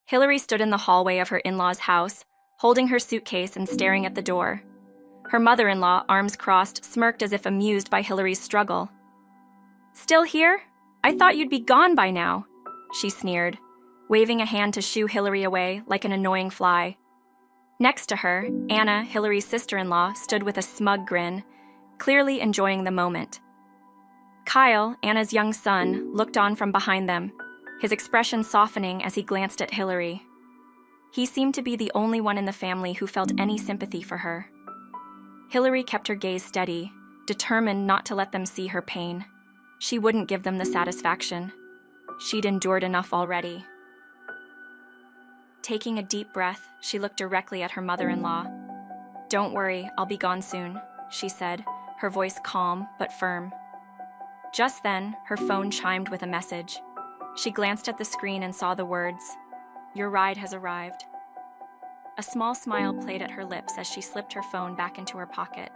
Hillary stood in the hallway of her in-laws' house, holding her suitcase and staring at the door. Her mother-in-law, arms crossed, smirked as if amused by Hillary's struggle. "Still here? I thought you'd be gone by now," she sneered, waving a hand to shoo Hillary away like an annoying fly. Next to her, Anna, Hillary's sister-in-law, stood with a smug grin, clearly enjoying the moment. Kyle, Anna's young son, looked on from behind them, his expression softening as he glanced at Hillary. He seemed to be the only one in the family who felt any sympathy for her. Hillary kept her gaze steady, determined not to let them see her pain. She wouldn't give them the satisfaction. She'd endured enough already. Taking a deep breath, she looked directly at her mother-in-law. "Don't worry, I'll be gone soon," she said, her voice calm but firm. Just then, her phone chimed with a message. She glanced at the screen and saw the words, "Your ride has arrived." A small smile played at her lips as she slipped her phone back into her pocket.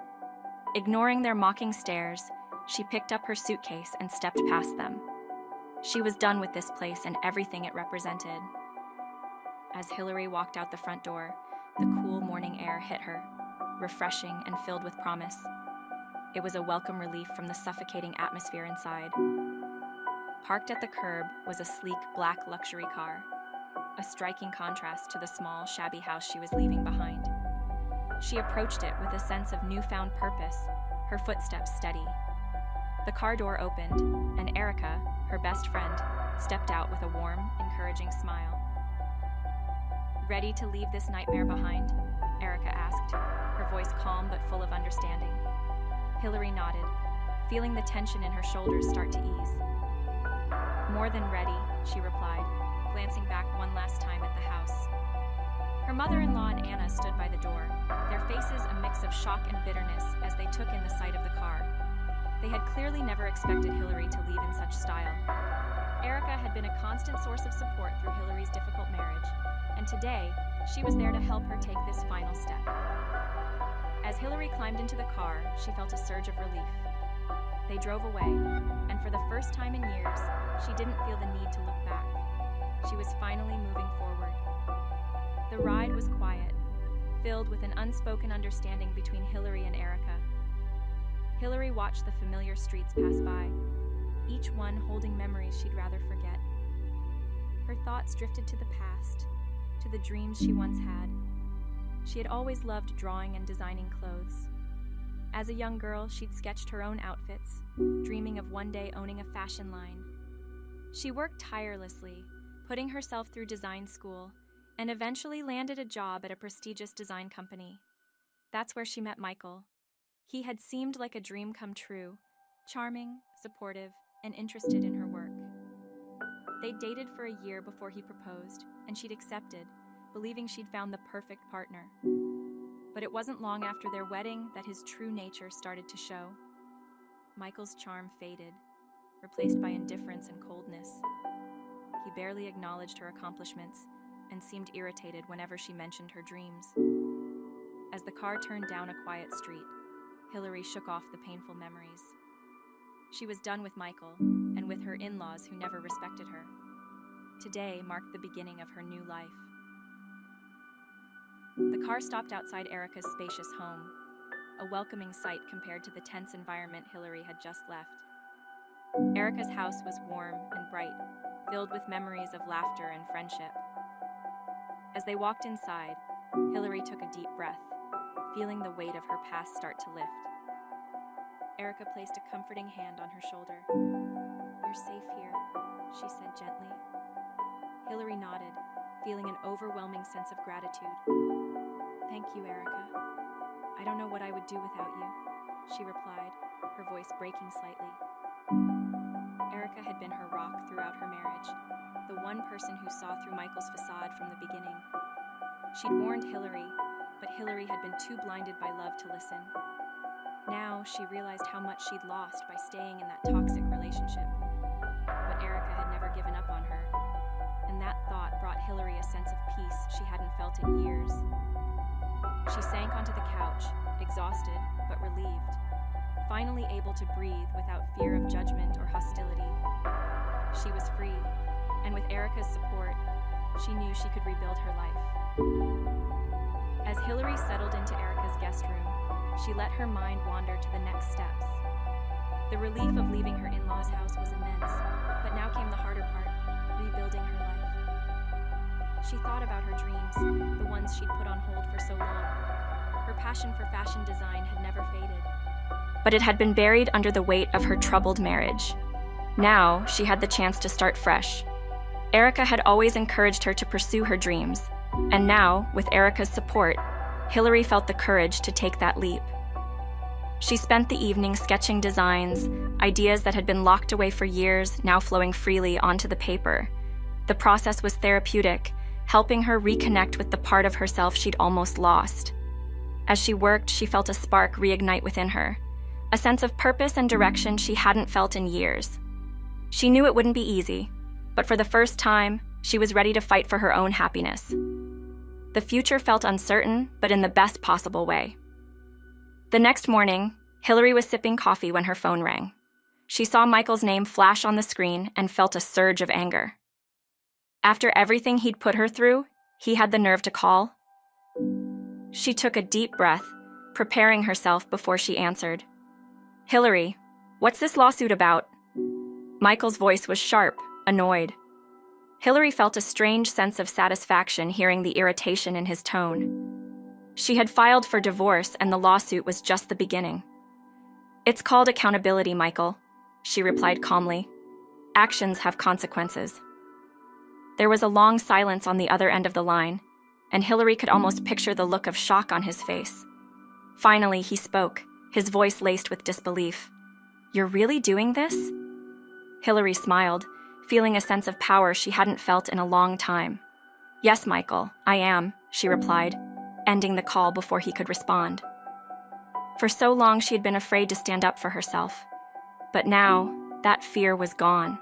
Ignoring their mocking stares, she picked up her suitcase and stepped past them. She was done with this place and everything it represented. As Hillary walked out the front door, the cool morning air hit her, refreshing and filled with promise. It was a welcome relief from the suffocating atmosphere inside. Parked at the curb was a sleek black luxury car, a striking contrast to the small, shabby house she was leaving behind. She approached it with a sense of newfound purpose, her footsteps steady. The car door opened, and Erica, her best friend, stepped out with a warm, encouraging smile. "Ready to leave this nightmare behind?" Erica asked, her voice calm but full of understanding. Hillary nodded, feeling the tension in her shoulders start to ease. "More than ready," she replied, glancing back one last time at the house. Her mother-in-law and Anna stood by the door, their faces a mix of shock and bitterness as they took in the sight of the car. They had clearly never expected Hillary to leave in such style. Erica had been a constant source of support through Hillary's difficult marriage, and today, she was there to help her take this final step. As Hillary climbed into the car, she felt a surge of relief. They drove away, and for the first time in years, she didn't feel the need to look back. She was finally moving forward. The ride was quiet, filled with an unspoken understanding between Hillary and Erica. Hillary watched the familiar streets pass by, each one holding memories she'd rather forget. Her thoughts drifted to the past, to the dreams she once had. She had always loved drawing and designing clothes. As a young girl, she'd sketched her own outfits, dreaming of one day owning a fashion line. She worked tirelessly, putting herself through design school, and eventually landed a job at a prestigious design company. That's where she met Michael. He had seemed like a dream come true, charming, supportive, and interested in her work. They dated for a year before he proposed, and she'd accepted, believing she'd found the perfect partner. But it wasn't long after their wedding that his true nature started to show. Michael's charm faded, replaced by indifference and coldness. He barely acknowledged her accomplishments and seemed irritated whenever she mentioned her dreams. As the car turned down a quiet street, Hillary shook off the painful memories. She was done with Michael and with her in-laws who never respected her. Today marked the beginning of her new life. The car stopped outside Erica's spacious home, a welcoming sight compared to the tense environment Hillary had just left. Erica's house was warm and bright, filled with memories of laughter and friendship. As they walked inside, Hillary took a deep breath, feeling the weight of her past start to lift. Erica placed a comforting hand on her shoulder. "You're safe here," she said gently. Hillary nodded, feeling an overwhelming sense of gratitude. "Thank you, Erica. I don't know what I would do without you," she replied, her voice breaking slightly. Erica had been her rock throughout her marriage, the one person who saw through Michael's facade from the beginning. She'd warned Hillary, but Hillary had been too blinded by love to listen. Now she realized how much she'd lost by staying in that toxic relationship. But Erica had never given up on her, and that thought brought Hillary a sense of peace she hadn't felt in years. She sank onto the couch, exhausted but relieved, finally able to breathe without fear of judgment or hostility. She was free, and with Erica's support, she knew she could rebuild her life. As Hillary settled into Erica's guest room, she let her mind wander to the next steps. The relief of leaving her in-laws' house was immense, but now came the harder part, rebuilding her life. She thought about her dreams, the ones she'd put on hold for so long. Her passion for fashion design had never faded, but it had been buried under the weight of her troubled marriage. Now, she had the chance to start fresh. Erica had always encouraged her to pursue her dreams, and now, with Erica's support, Hillary felt the courage to take that leap. She spent the evening sketching designs, ideas that had been locked away for years, now flowing freely onto the paper. The process was therapeutic, helping her reconnect with the part of herself she'd almost lost. As she worked, she felt a spark reignite within her, a sense of purpose and direction she hadn't felt in years. She knew it wouldn't be easy, but for the first time, she was ready to fight for her own happiness. The future felt uncertain, but in the best possible way. The next morning, Hillary was sipping coffee when her phone rang. She saw Michael's name flash on the screen and felt a surge of anger. After everything he'd put her through, he had the nerve to call. She took a deep breath, preparing herself before she answered. "Hillary, what's this lawsuit about?" Michael's voice was sharp, annoyed. Hillary felt a strange sense of satisfaction hearing the irritation in his tone. She had filed for divorce, and the lawsuit was just the beginning. "It's called accountability, Michael," she replied calmly. "Actions have consequences." There was a long silence on the other end of the line, and Hillary could almost picture the look of shock on his face. Finally, he spoke, his voice laced with disbelief. "You're really doing this?" Hillary smiled, feeling a sense of power she hadn't felt in a long time. "Yes, Michael, I am," she replied, ending the call before he could respond. For so long, she had been afraid to stand up for herself. But now, that fear was gone.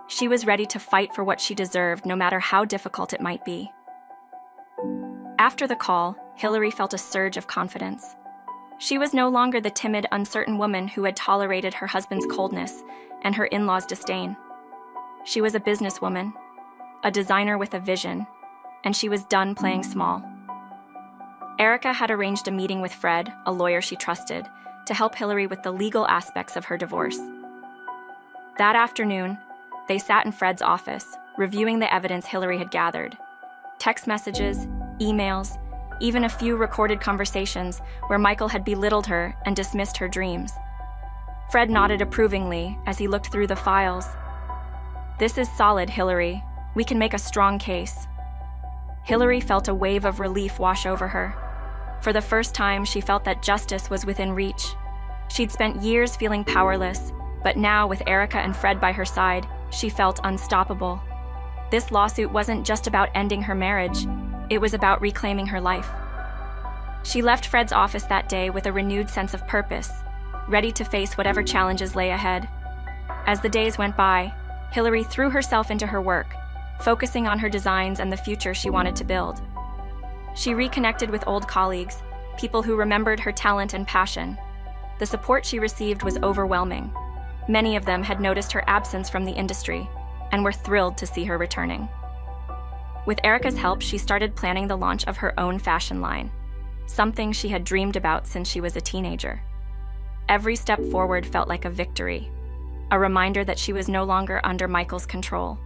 She was ready to fight for what she deserved, no matter how difficult it might be. After the call, Hillary felt a surge of confidence. She was no longer the timid, uncertain woman who had tolerated her husband's coldness and her in-laws' disdain. She was a businesswoman, a designer with a vision, and she was done playing small. Erica had arranged a meeting with Fred, a lawyer she trusted, to help Hillary with the legal aspects of her divorce. That afternoon, they sat in Fred's office, reviewing the evidence Hillary had gathered. Text messages, emails, even a few recorded conversations where Michael had belittled her and dismissed her dreams. Fred nodded approvingly as he looked through the files. "This is solid, Hillary. We can make a strong case." Hillary felt a wave of relief wash over her. For the first time, she felt that justice was within reach. She'd spent years feeling powerless, but now, with Erica and Fred by her side, she felt unstoppable. This lawsuit wasn't just about ending her marriage, it was about reclaiming her life. She left Fred's office that day with a renewed sense of purpose, ready to face whatever challenges lay ahead. As the days went by, Hillary threw herself into her work, focusing on her designs and the future she wanted to build. She reconnected with old colleagues, people who remembered her talent and passion. The support she received was overwhelming. Many of them had noticed her absence from the industry and were thrilled to see her returning. With Erica's help, she started planning the launch of her own fashion line, something she had dreamed about since she was a teenager. Every step forward felt like a victory, a reminder that she was no longer under Michael's control.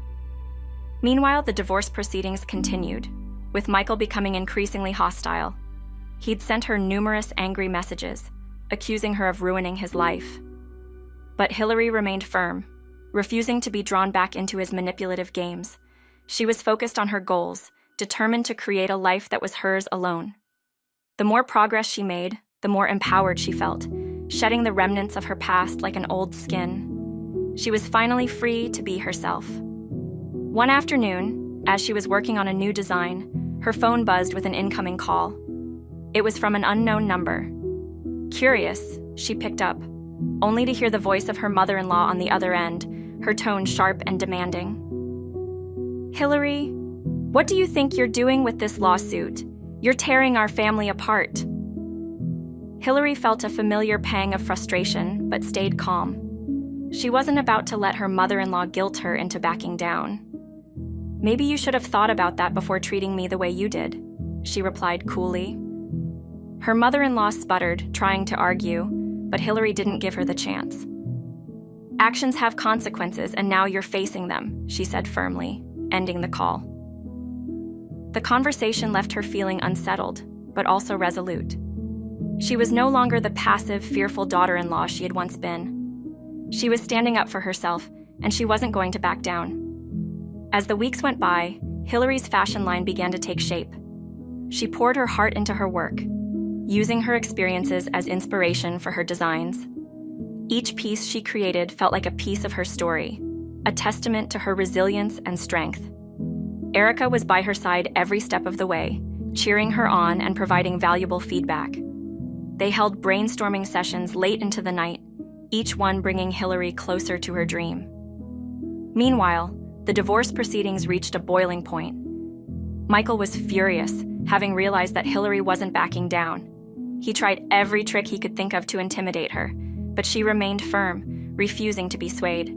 Meanwhile, the divorce proceedings continued, with Michael becoming increasingly hostile. He'd sent her numerous angry messages, accusing her of ruining his life. But Hillary remained firm, refusing to be drawn back into his manipulative games. She was focused on her goals, determined to create a life that was hers alone. The more progress she made, the more empowered she felt, shedding the remnants of her past like an old skin. She was finally free to be herself. One afternoon, as she was working on a new design, her phone buzzed with an incoming call. It was from an unknown number. Curious, she picked up, only to hear the voice of her mother-in-law on the other end, her tone sharp and demanding. "Hillary, what do you think you're doing with this lawsuit? You're tearing our family apart." Hillary felt a familiar pang of frustration, but stayed calm. She wasn't about to let her mother-in-law guilt her into backing down. "Maybe you should have thought about that before treating me the way you did," she replied coolly. Her mother-in-law sputtered, trying to argue, but Hillary didn't give her the chance. "Actions have consequences, and now you're facing them," she said firmly, ending the call. The conversation left her feeling unsettled, but also resolute. She was no longer the passive, fearful daughter-in-law she had once been. She was standing up for herself, and she wasn't going to back down. As the weeks went by, Hillary's fashion line began to take shape. She poured her heart into her work, using her experiences as inspiration for her designs. Each piece she created felt like a piece of her story, a testament to her resilience and strength. Erica was by her side every step of the way, cheering her on and providing valuable feedback. They held brainstorming sessions late into the night, each one bringing Hillary closer to her dream. Meanwhile, the divorce proceedings reached a boiling point. Michael was furious, having realized that Hillary wasn't backing down. He tried every trick he could think of to intimidate her, but she remained firm, refusing to be swayed.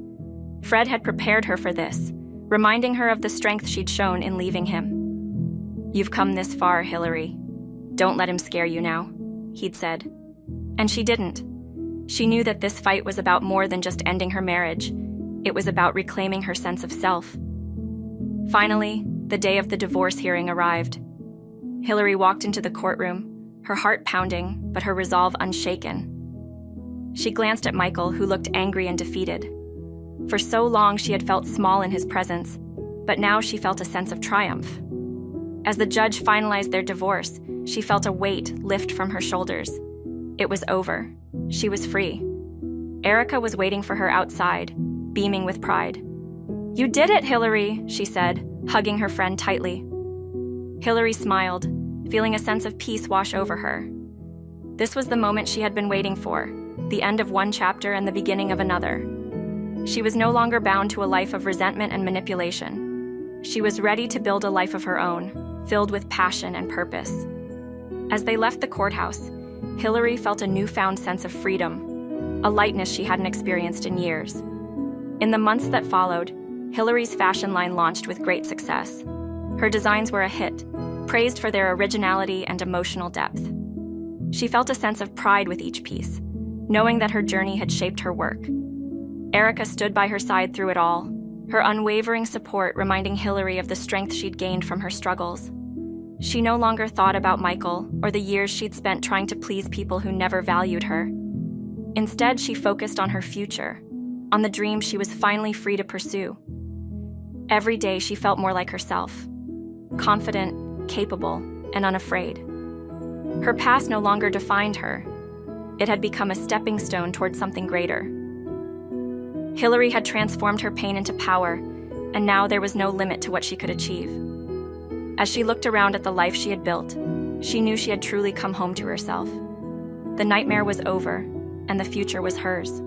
Fred had prepared her for this, reminding her of the strength she'd shown in leaving him. "You've come this far, Hillary. Don't let him scare you now," he'd said. And she didn't. She knew that this fight was about more than just ending her marriage. It was about reclaiming her sense of self. Finally, the day of the divorce hearing arrived. Hillary walked into the courtroom, her heart pounding, but her resolve unshaken. She glanced at Michael, who looked angry and defeated. For so long, she had felt small in his presence, but now she felt a sense of triumph. As the judge finalized their divorce, she felt a weight lift from her shoulders. It was over. She was free. Erica was waiting for her outside, beaming with pride. "You did it, Hillary," she said, hugging her friend tightly. Hillary smiled, feeling a sense of peace wash over her. This was the moment she had been waiting for, the end of one chapter and the beginning of another. She was no longer bound to a life of resentment and manipulation. She was ready to build a life of her own, filled with passion and purpose. As they left the courthouse, Hillary felt a newfound sense of freedom, a lightness she hadn't experienced in years. In the months that followed, Hillary's fashion line launched with great success. Her designs were a hit, praised for their originality and emotional depth. She felt a sense of pride with each piece, knowing that her journey had shaped her work. Erica stood by her side through it all, her unwavering support reminding Hillary of the strength she'd gained from her struggles. She no longer thought about Michael or the years she'd spent trying to please people who never valued her. Instead, she focused on her future, on the dream she was finally free to pursue. Every day, she felt more like herself, confident, capable, and unafraid. Her past no longer defined her. It had become a stepping stone toward something greater. Hillary had transformed her pain into power, and now there was no limit to what she could achieve. As she looked around at the life she had built, she knew she had truly come home to herself. The nightmare was over, and the future was hers.